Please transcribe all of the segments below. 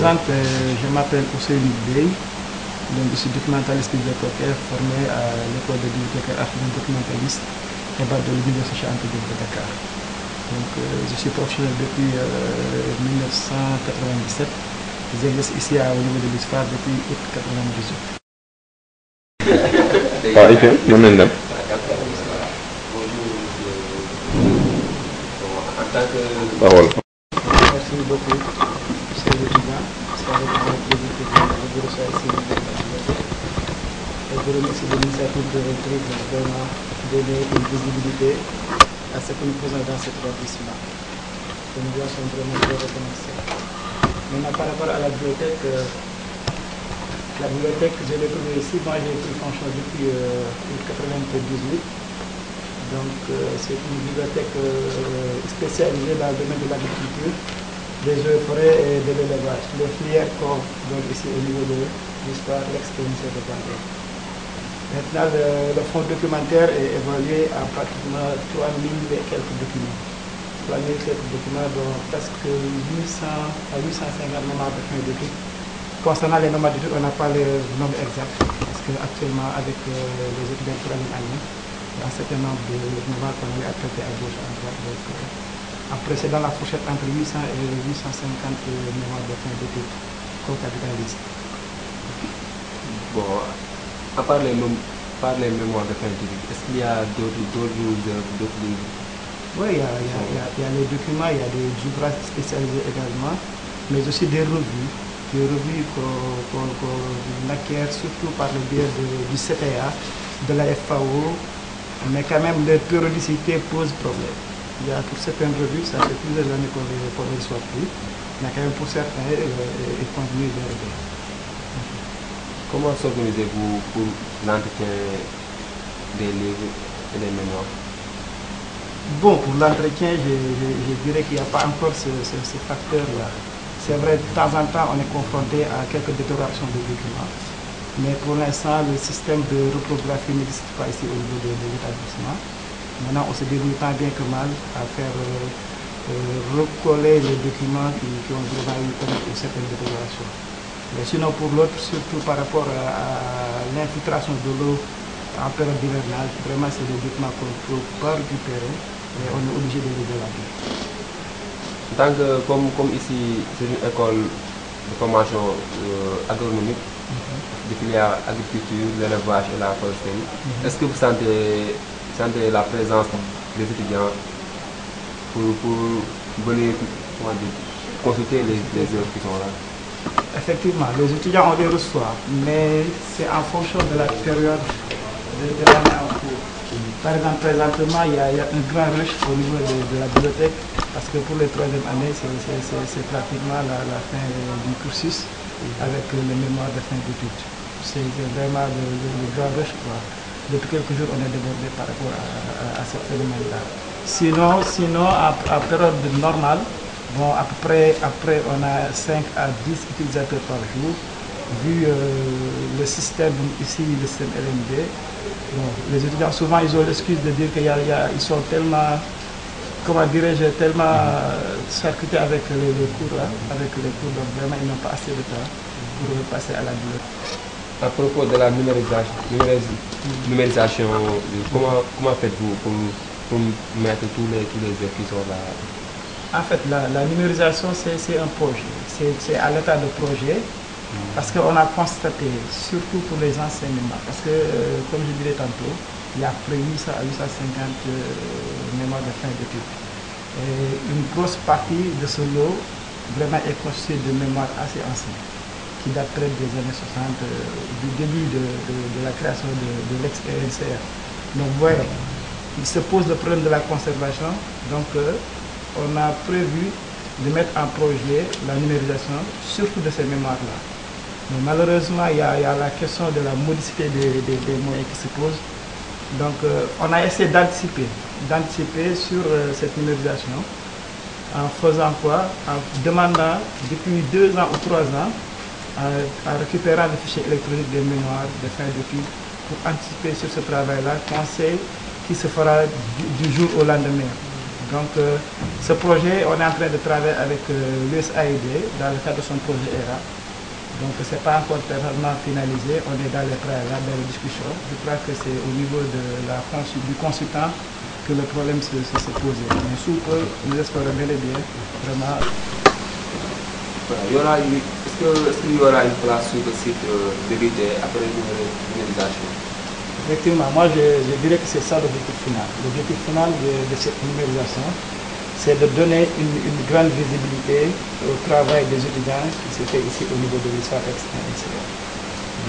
présente, je m'appelle Ousseynou Bey, donc je suis documentaliste bibliothécaire formé à l'école de bibliothécaire archive documentaliste et de l'Université Cheikh Anta Diop de Dakar. Donc je suis professionnel depuis 1997. J'exerce ici au niveau de l'ISFAR depuis août 98. waaw it mën nañ dem. waaw. Merci beaucoup, chers étudiants. C'est avec un plaisir que je reçois ici dans la bibliothèque. Et je remercie l'initiative de recruter vraiment donner une visibilité à ce que nous faisons dans cet établissement. Et nous sommes vraiment très reconnaissants. Maintenant, par rapport à la bibliothèque, je l'ai trouvée ici. Moi, j'ai pris fonction depuis 1998. Donc, c'est une bibliothèque spécialisée dans le domaine de l'agriculture, des eaux et forêts et de l'élevage. Les filières corps, donc ici au niveau de l'histoire, l'ex-commissaire de Bandé. Maintenant, le fonds documentaire est évalué à pratiquement 3000 et quelques documents. 3000 et quelques documents, dont presque 800 à 850 mémoires de fin d'études. Concernant les mémoires d'études, on n'a pas le nombre exact, parce qu'actuellement, avec les étudiants de troisième année, il y a un certain nombre de mémoires qu'on a traité à gauche et à droite. Donc, après, c'est dans la fourchette entre 800 et 850 mémoires de fin d'études qu'on capitalise. Bon, à part les mémoires de fin d'études, est-ce qu'il y a d'autres livres? Oui, il y a les documents, il y a des ouvrages spécialisés également, mais aussi des revues qu'on acquiert surtout par le biais du CTA, de la FAO, mais quand même les périodicités posent problème. Il y a pour certaines revues, ça fait plusieurs années qu'on ne les reçoit plus, mais quand même pour certains, ils continuent d'arriver. Comment s'organisez-vous pour l'entretien des livres et des mémoires? Bon, pour l'entretien, je dirais qu'il n'y a pas encore ce facteur-là. C'est vrai, de temps en temps, on est confronté à quelques détériorations de documents. Mais pour l'instant, le système de reprographie n'existe pas ici au niveau de l'établissement. Maintenant, on se débrouille tant bien que mal à faire recoller les documents qui ont vraiment eu une certaine détérioration. Mais sinon, pour l'autre, surtout par rapport à l'infiltration de l'eau en période hivernale, vraiment, c'est des documents qu'on ne peut pas récupérer et on est obligé de les délaguer. Tant que, comme ici, c'est une école de formation agronomique, de filière agriculture, l'élevage et la foresterie, est-ce que vous sentez la présence des étudiants pour venir consulter les œuvres qui sont là? Effectivement, les étudiants, on les reçoit, mais c'est en fonction de la période de l'année en cours. Par exemple, présentement, il y a un grand rush au niveau de la bibliothèque, parce que pour les troisième années, c'est pratiquement la fin du cursus avec les mémoires de fin d'études. C'est vraiment le grand rush, quoi. Depuis quelques jours, on est débordé par rapport à ce phénomène-là. Sinon, à période normale, bon, à peu près, après, on a 5 à 10 utilisateurs par jour. Vu le système ici, le système LMD, bon, les étudiants, souvent, ils ont l'excuse de dire qu'ils sont tellement, comment dirais-je, tellement charcutés avec les cours, là, donc vraiment, ils n'ont pas assez de temps pour passer à la bibliothèque. À propos de la numérisation, comment faites-vous pour mettre tous les œuvres qui sont là? En fait, la numérisation, c'est un projet. C'est à l'état de projet, parce qu'on a constaté, surtout pour les enseignements, parce que, comme je disais tantôt, il y a près 800 à 850 mémoires de fin d'études. Une grosse partie de ce lot vraiment est constituée de mémoires assez anciennes, qui datent des années 60, du début de la création de l'ex-ENCR. Donc, vous voyez, il se pose le problème de la conservation, donc on a prévu de mettre en projet la numérisation, surtout de ces mémoires-là. Mais malheureusement, il y a la question de la modicité des moyens qui se pose. Donc, on a essayé d'anticiper sur cette numérisation en faisant quoi? En demandant depuis 2 ans ou 3 ans, en récupérant le fichier électronique des mémoires de fin d'études pour anticiper sur ce travail-là, qu'on sait qui se fera du jour au lendemain. Donc ce projet, on est en train de travailler avec l'USAID dans le cadre de son projet ERA. Donc ce n'est pas encore totalement finalisé, on est dans les préalables, dans les discussions. Je crois que c'est au niveau du consultant que le problème se pose. Mais sous peu, nous espérons bel et bien, vraiment. Est-ce qu'il y aura une place sur le site vérité après numérisation? Effectivement, moi je dirais que c'est ça l'objectif final. L'objectif final de cette numérisation, c'est de donner une grande visibilité au travail des étudiants qui se fait ici au niveau de l'histoire extérieure.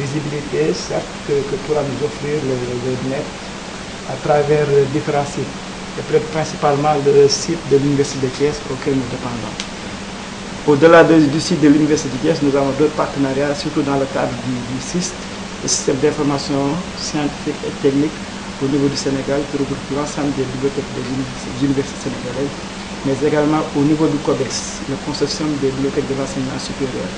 Visibilité, certes, que pourra nous offrir le net à travers différents sites, et principalement le site de l'Université de Thiès auquel nous dépendons. Au-delà du site de l'Université de Thiès, nous avons d'autres partenariats, surtout dans le cadre du SIST, le système d'information scientifique et technique au niveau du Sénégal, qui regroupe l'ensemble des bibliothèques des universités sénégalaises, mais également au niveau du CODEX, le consortium des bibliothèques de l'enseignement supérieur.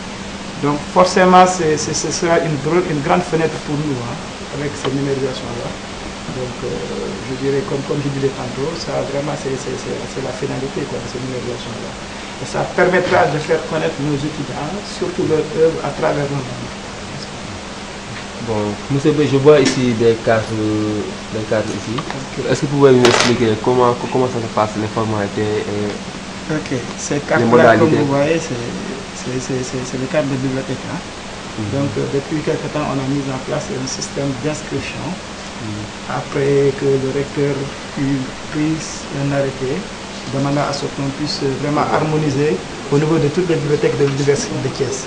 Donc forcément, ce sera une grande fenêtre pour nous, avec cette numérisation-là. Donc je dirais, comme je disais tantôt, ça vraiment c'est la finalité de cette numérisation-là. Et ça permettra de faire connaître nos étudiants, surtout leur œuvre à travers nos livres. Bon, monsieur B, je vois ici des cartes ici. Okay. Est-ce que vous pouvez nous expliquer comment ça se passe, les formalités et ces cartes-là, comme vous voyez, c'est les cartes de bibliothèque. Donc, depuis quelque temps, on a mis en place un système d'inscription. Après que le recteur eut pris un arrêté, demandant à ce qu'on puisse vraiment harmoniser au niveau de toutes les bibliothèques de l'Université de Thiès.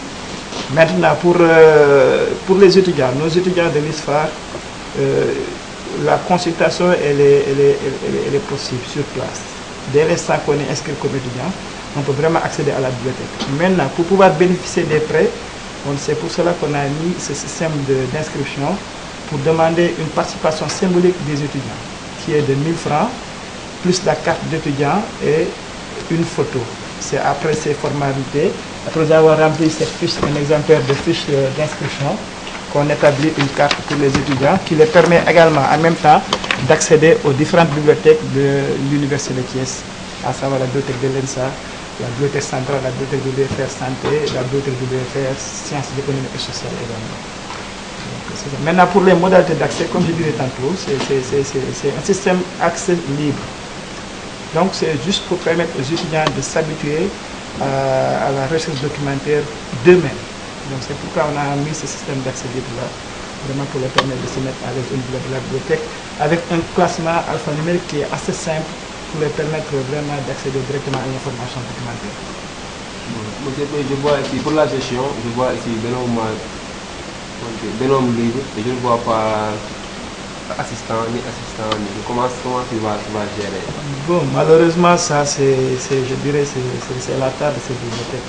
Maintenant, pour les étudiants, nos étudiants de l'ISFAR, la consultation elle est possible sur place. Dès l'instant qu'on est inscrit comme étudiant, on peut vraiment accéder à la bibliothèque. Maintenant, pour pouvoir bénéficier des prêts, c'est pour cela qu'on a mis ce système d'inscription pour demander une participation symbolique des étudiants, qui est de 1 000 francs, plus la carte d'étudiant et une photo. C'est après ces formalités, après avoir rempli cette fiche, un exemplaire de fiche d'inscription, qu'on établit une carte pour les étudiants qui les permet également en même temps d'accéder aux différentes bibliothèques de l'Université de Thiès, à savoir la bibliothèque de l'ENSA, la bibliothèque centrale, la bibliothèque de l'UFR Santé, la bibliothèque de l'UFR Sciences économiques et sociales également. Maintenant, pour les modalités d'accès, comme je disais tantôt, c'est un système accès libre. Donc, c'est juste pour permettre aux étudiants de s'habituer à la recherche documentaire d'eux-mêmes. Donc, c'est pourquoi on a mis ce système d'accès libre-là, vraiment pour leur permettre de se mettre à l'aise au niveau de la bibliothèque, avec un classement alphanumérique qui est assez simple pour leur permettre vraiment d'accéder directement à l'information documentaire. Je vois ici, pour la gestion, je vois ici de nombreux livres et je ne vois pas assistant. Comment tu vas gérer? Bon, malheureusement, ça, je dirais, c'est la table de cette bibliothèque.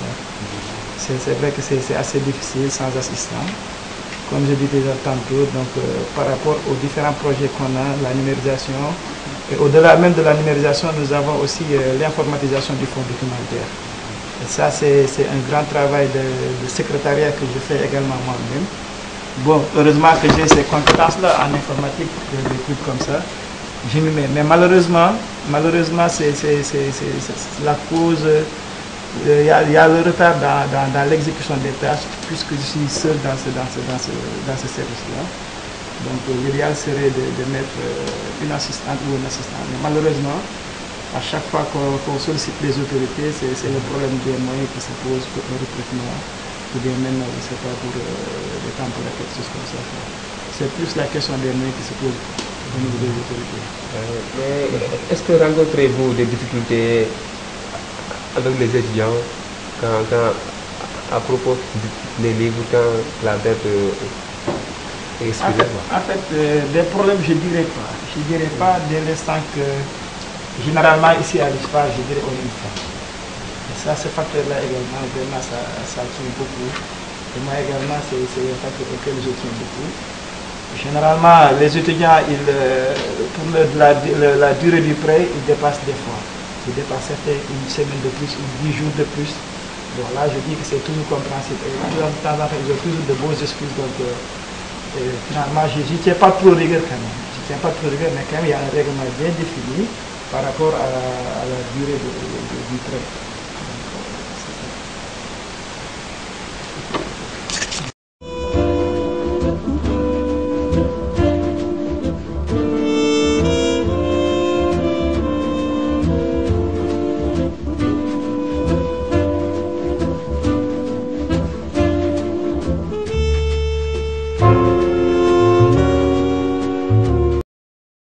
C'est vrai que c'est assez difficile sans assistant. Comme je disais déjà tantôt, donc, par rapport aux différents projets qu'on a, la numérisation, et au-delà même de la numérisation, nous avons aussi l'informatisation du fonds documentaire. Et ça, c'est un grand travail de secrétariat que je fais également moi-même. Bon, heureusement que j'ai ces compétences-là en informatique, des trucs comme ça. J'y m'y mets. Mais malheureusement, c'est la cause. Il y a le retard dans l'exécution des tâches, puisque je suis seul dans ce service-là. Donc l'idéal serait de mettre une assistante ou un assistant. Mais malheureusement, à chaque fois qu'on sollicite les autorités, c'est le problème des moyens qui se pose pour le recrutement. Ou bien même, je ne sais pas, pour des temporaires, quelque chose comme ça. C'est plus la question des moyens qui se pose au niveau des autorités. Mais est-ce que rencontrez-vous des difficultés avec les étudiants à propos des livres, quand la dette est expirée? En fait, des problèmes, je ne dirais pas. Je ne dirais pas dès l'instant que, généralement, ici à l'ISFA, je dirais on est une fois. Ça, ce facteur-là également, vraiment, ça tient beaucoup. Et moi également, c'est un facteur auquel je tiens beaucoup. Généralement, les étudiants, pour la durée du prêt, ils dépassent des fois. Ils dépassent une semaine de plus ou 10 jours de plus. Bon, là, je dis que c'est toujours compréhensible. Et de temps en temps, ils ont toujours de beaux excuses. Donc, finalement, je ne tiens pas trop rigueur quand même. Je ne tiens pas trop rigueur, mais quand même, il y a un règlement bien défini. par rapport à la durée du trait.